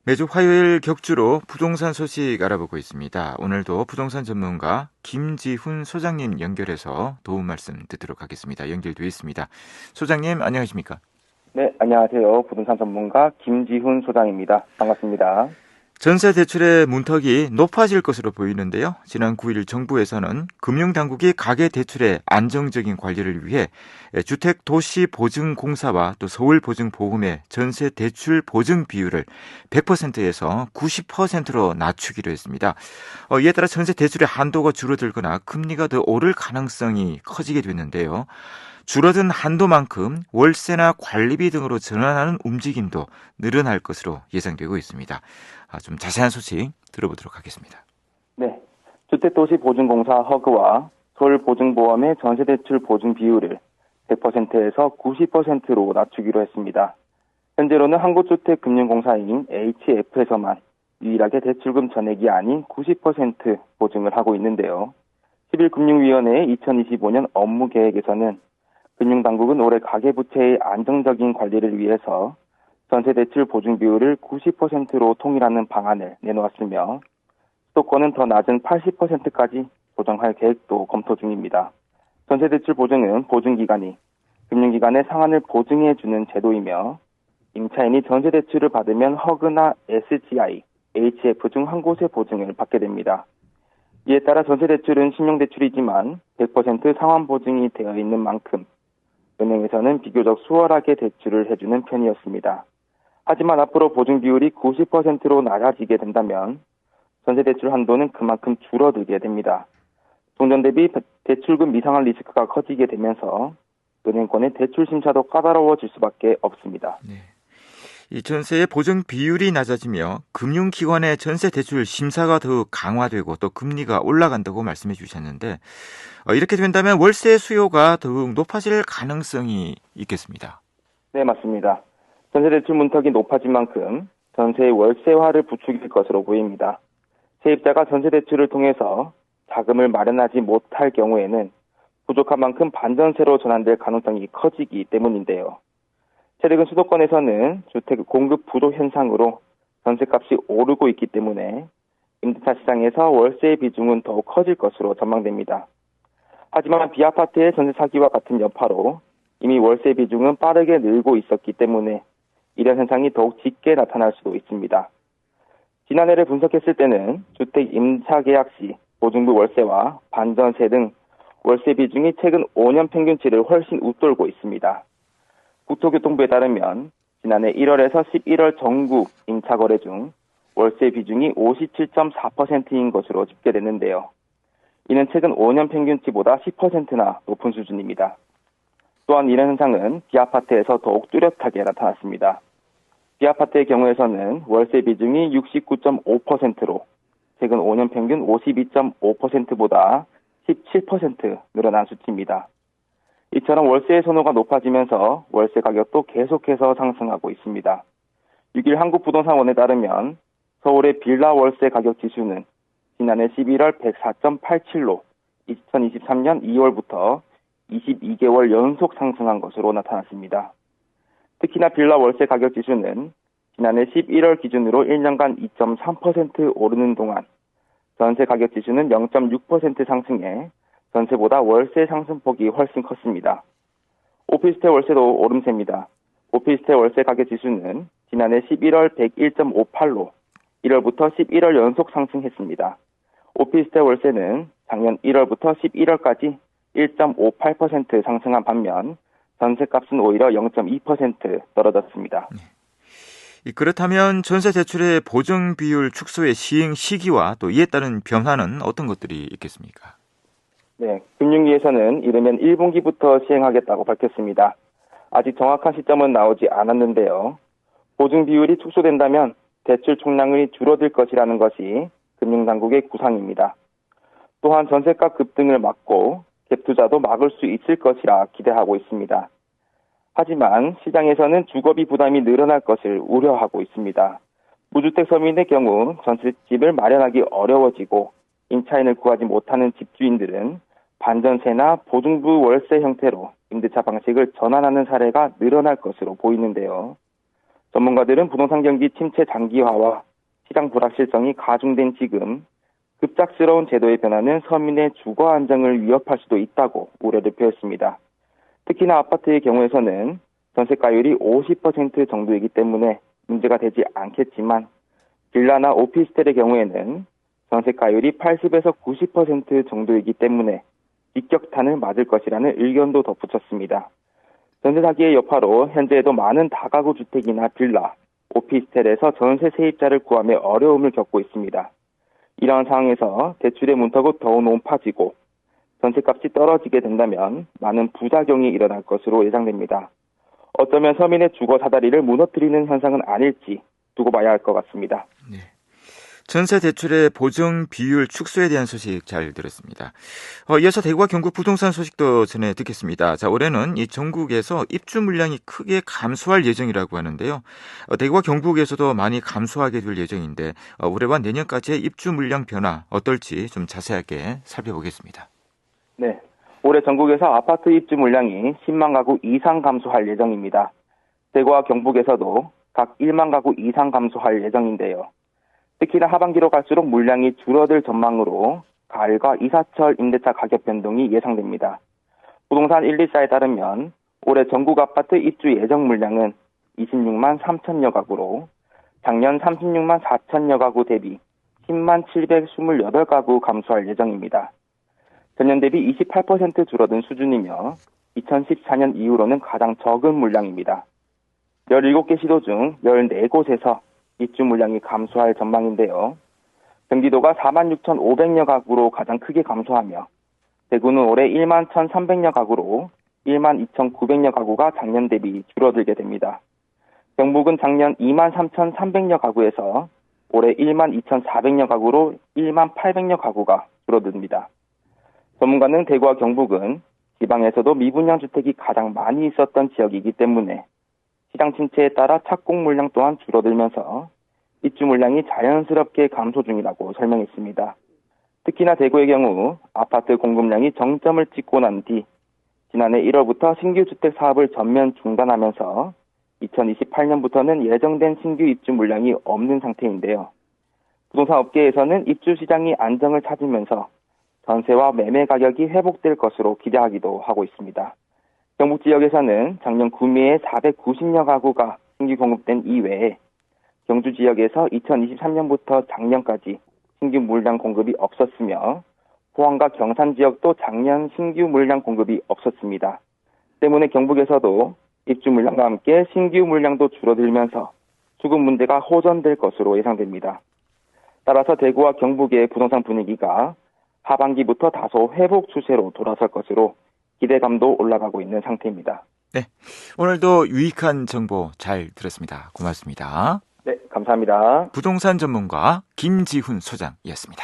매주 화요일 격주로 부동산 소식 알아보고 있습니다. 오늘도 부동산 전문가 김지훈 소장님 연결해서 도움 말씀 듣도록 하겠습니다. 연결되어 있습니다. 소장님 안녕하십니까? 네, 안녕하세요. 부동산 전문가 김지훈 소장입니다. 반갑습니다. 전세 대출의 문턱이 높아질 것으로 보이는데요. 지난 9일 정부에서는 금융당국이 가계대출의 안정적인 관리를 위해 주택도시보증공사와 또 서울보증보험의 전세 대출 보증 비율을 100%에서 90%로 낮추기로 했습니다. 이에 따라 전세 대출의 한도가 줄어들거나 금리가 더 오를 가능성이 커지게 됐는데요. 줄어든 한도만큼 월세나 관리비 등으로 전환하는 움직임도 늘어날 것으로 예상되고 있습니다. 좀 자세한 소식 들어보도록 하겠습니다. 네, 주택도시보증공사 허그와 서울보증보험의 전세대출 보증 비율을 100%에서 90%로 낮추기로 했습니다. 현재로는 한국주택금융공사인 HF에서만 유일하게 대출금 전액이 아닌 90% 보증을 하고 있는데요. 11금융위원회의 2025년 업무계획에서는 금융당국은 올해 가계부채의 안정적인 관리를 위해서 전세대출 보증 비율을 90%로 통일하는 방안을 내놓았으며 수도권은 더 낮은 80%까지 조정할 계획도 검토 중입니다. 전세대출 보증은 보증기관이 금융기관의 상환을 보증해주는 제도이며 임차인이 전세대출을 받으면 허그나 SGI, HF 중 한 곳의 보증을 받게 됩니다. 이에 따라 전세대출은 신용대출이지만 100% 상환 보증이 되어 있는 만큼 은행에서는 비교적 수월하게 대출을 해주는 편이었습니다. 하지만 앞으로 보증 비율이 90%로 낮아지게 된다면 전세대출 한도는 그만큼 줄어들게 됩니다. 종전 대비 대출금 미상환 리스크가 커지게 되면서 은행권의 대출 심사도 까다로워질 수밖에 없습니다. 네. 이 전세의 보증 비율이 낮아지며 금융기관의 전세 대출 심사가 더욱 강화되고 또 금리가 올라간다고 말씀해 주셨는데 이렇게 된다면 월세 수요가 더욱 높아질 가능성이 있겠습니다. 네, 맞습니다. 전세대출 문턱이 높아진 만큼 전세의 월세화를 부추길 것으로 보입니다. 세입자가 전세대출을 통해서 자금을 마련하지 못할 경우에는 부족한 만큼 반전세로 전환될 가능성이 커지기 때문인데요. 최근 수도권에서는 주택 공급 부족 현상으로 전세값이 오르고 있기 때문에 임대차 시장에서 월세의 비중은 더욱 커질 것으로 전망됩니다. 하지만 비아파트의 전세 사기와 같은 여파로 이미 월세 비중은 빠르게 늘고 있었기 때문에 이런 현상이 더욱 짙게 나타날 수도 있습니다. 지난해를 분석했을 때는 주택 임차 계약 시 보증부 월세와 반전세 등 월세 비중이 최근 5년 평균치를 훨씬 웃돌고 있습니다. 국토교통부에 따르면 지난해 1월에서 11월 전국 임차 거래 중 월세 비중이 57.4%인 것으로 집계됐는데요. 이는 최근 5년 평균치보다 10%나 높은 수준입니다. 또한 이런 현상은 B아파트에서 더욱 뚜렷하게 나타났습니다. B아파트의 경우에서는 월세 비중이 69.5%로 최근 5년 평균 52.5%보다 17% 늘어난 수치입니다. 이처럼 월세의 선호가 높아지면서 월세 가격도 계속해서 상승하고 있습니다. 6일 한국부동산원에 따르면 서울의 빌라 월세 가격 지수는 지난해 11월 104.87로 2023년 2월부터 22개월 연속 상승한 것으로 나타났습니다. 특히나 빌라 월세 가격 지수는 지난해 11월 기준으로 1년간 2.3% 오르는 동안 전세 가격 지수는 0.6% 상승해 전세보다 월세 상승폭이 훨씬 컸습니다. 오피스텔 월세도 오름세입니다. 오피스텔 월세 가격 지수는 지난해 11월 101.58로 1월부터 11월 연속 상승했습니다. 오피스텔 월세는 작년 1월부터 11월까지 1.58% 상승한 반면 전세값은 오히려 0.2% 떨어졌습니다. 그렇다면 전세 대출의 보증 비율 축소의 시행 시기와 또 이에 따른 변화는 어떤 것들이 있겠습니까? 네, 금융위에서는 이르면 1분기부터 시행하겠다고 밝혔습니다. 아직 정확한 시점은 나오지 않았는데요. 보증 비율이 축소된다면 대출 총량이 줄어들 것이라는 것이 금융당국의 구상입니다. 또한 전세값 급등을 막고 갭투자도 막을 수 있을 것이라 기대하고 있습니다. 하지만 시장에서는 주거비 부담이 늘어날 것을 우려하고 있습니다. 무주택 서민의 경우 전셋집을 마련하기 어려워지고 임차인을 구하지 못하는 집주인들은 반전세나 보증부 월세 형태로 임대차 방식을 전환하는 사례가 늘어날 것으로 보이는데요. 전문가들은 부동산 경기 침체 장기화와 시장 불확실성이 가중된 지금 급작스러운 제도의 변화는 서민의 주거 안정을 위협할 수도 있다고 우려를 표했습니다. 특히나 아파트의 경우에서는 전세가율이 50% 정도이기 때문에 문제가 되지 않겠지만 빌라나 오피스텔의 경우에는 전세가율이 80에서 90% 정도이기 때문에 직격탄을 맞을 것이라는 의견도 덧붙였습니다. 전세 사기의 여파로 현재에도 많은 다가구 주택이나 빌라, 오피스텔에서 전세 세입자를 구하며 어려움을 겪고 있습니다. 이러한 상황에서 대출의 문턱은 더욱 높아지고 전세값이 떨어지게 된다면 많은 부작용이 일어날 것으로 예상됩니다. 어쩌면 서민의 주거 사다리를 무너뜨리는 현상은 아닐지 두고 봐야 할 것 같습니다. 네. 전세 대출의 보증 비율 축소에 대한 소식 잘 들었습니다. 이어서 대구와 경북 부동산 소식도 전해 듣겠습니다. 자, 올해는 이 전국에서 입주 물량이 크게 감소할 예정이라고 하는데요. 대구와 경북에서도 많이 감소하게 될 예정인데 올해와 내년까지의 입주 물량 변화 어떨지 좀 자세하게 살펴보겠습니다. 네, 올해 전국에서 아파트 입주 물량이 10만 가구 이상 감소할 예정입니다. 대구와 경북에서도 각 1만 가구 이상 감소할 예정인데요. 특히나 하반기로 갈수록 물량이 줄어들 전망으로 가을과 이사철 임대차 가격 변동이 예상됩니다. 부동산 114에 따르면 올해 전국 아파트 입주 예정 물량은 26만 3천여 가구로 작년 36만 4천여 가구 대비 10만 728가구 감소할 예정입니다. 전년 대비 28% 줄어든 수준이며 2014년 이후로는 가장 적은 물량입니다. 17개 시도 중 14곳에서 입주 물량이 감소할 전망인데요. 경기도가 46,500여 가구로 가장 크게 감소하며 대구는 올해 1만 1,300여 가구로 1만 2,900여 가구가 작년 대비 줄어들게 됩니다. 경북은 작년 2만 3,300여 가구에서 올해 1만 2,400여 가구로 1만 800여 가구가 줄어듭니다. 전문가는 대구와 경북은 지방에서도 미분양 주택이 가장 많이 있었던 지역이기 때문에 시장 침체에 따라 착공 물량 또한 줄어들면서 입주 물량이 자연스럽게 감소 중이라고 설명했습니다. 특히나 대구의 경우 아파트 공급량이 정점을 찍고 난 뒤 지난해 1월부터 신규 주택 사업을 전면 중단하면서 2028년부터는 예정된 신규 입주 물량이 없는 상태인데요. 부동산 업계에서는 입주 시장이 안정을 찾으면서 전세와 매매 가격이 회복될 것으로 기대하기도 하고 있습니다. 경북 지역에서는 작년 구매에 490여 가구가 신규 공급된 이외에 경주 지역에서 2023년부터 작년까지 신규 물량 공급이 없었으며 포항과 경산 지역도 작년 신규 물량 공급이 없었습니다. 때문에 경북에서도 입주 물량과 함께 신규 물량도 줄어들면서 수급 문제가 호전될 것으로 예상됩니다. 따라서 대구와 경북의 부동산 분위기가 하반기부터 다소 회복 추세로 돌아설 것으로 기대감도 올라가고 있는 상태입니다. 네, 오늘도 유익한 정보 잘 들었습니다. 고맙습니다. 네, 감사합니다. 부동산 전문가 김지훈 소장이었습니다.